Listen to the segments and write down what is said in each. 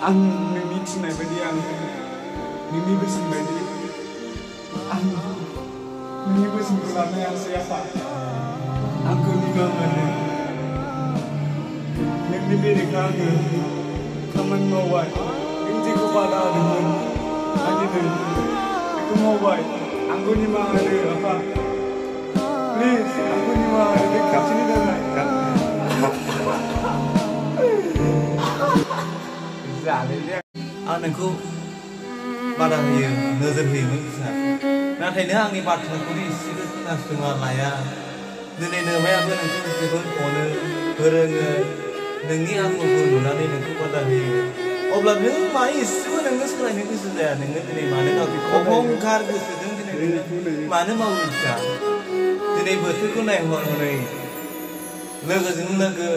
आं नोंनि थिननाय बायदि आं नोंनि बोसोन बायदि आं नोंनि बोसोनखौ लानो हायासै आफा आंखौ निमाहा होदो नोंनि बेरेखा आङो खामानि मावबाय नों जेखौ बादा होदोंमोन आं दिनै बेखौ मावबाय आंखौ निमाहा होदो आफा प्लिज आंखौ निमाहा होदो बे खेबसेनि थाखाय आं नोंखौ बादा होयो नोजोर होयोमोन फिसा नाथाय नों आंनि बाथ्राखौ एसेबो खोनासङा लाया दिनै नोमायाबो नोंखौ जोबोद अनो फोरोङो नोंनि आखलखौ नुनानै नोंखौ बादा होयो अब्ला नों मानो एसेबो नोंनो सोलायनो गोसो जाया नोङो दिनै मानो अहंकार गोसोजों दिनै नोङो मानो मावो फिसा दिनै बोथोरखौ नायहर हनै लोगोजों लोगो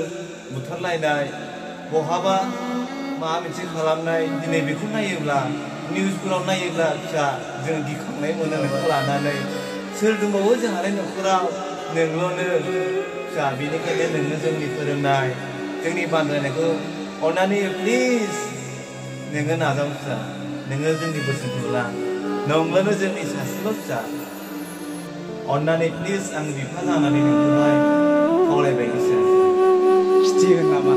बुथारलायनाय बहाबा माबा मोनसे खालामनाय दिनै बेखौ नायोब्ला निउसफोराव नायोब्ला फिसा जों गिखांनाय मोनो नोंखौ लानानै सोर दंबावो जोंहालाय न'खराव नोंल'नो फिसा बेनिखायनो नोङो जोंनि फोरोंनाय जोंनि बानजायनायखौ अन्नानै प्लिज नोङो नाजाव फिसा नोङो जोंनि बोसोनखौ ला नंब्लानो जोंनि सासेल' फिसा अन्नानै प्लिज आं बिफा जानानै नोंखौहाय खावलायबाय गोसो खिथिगोन नामा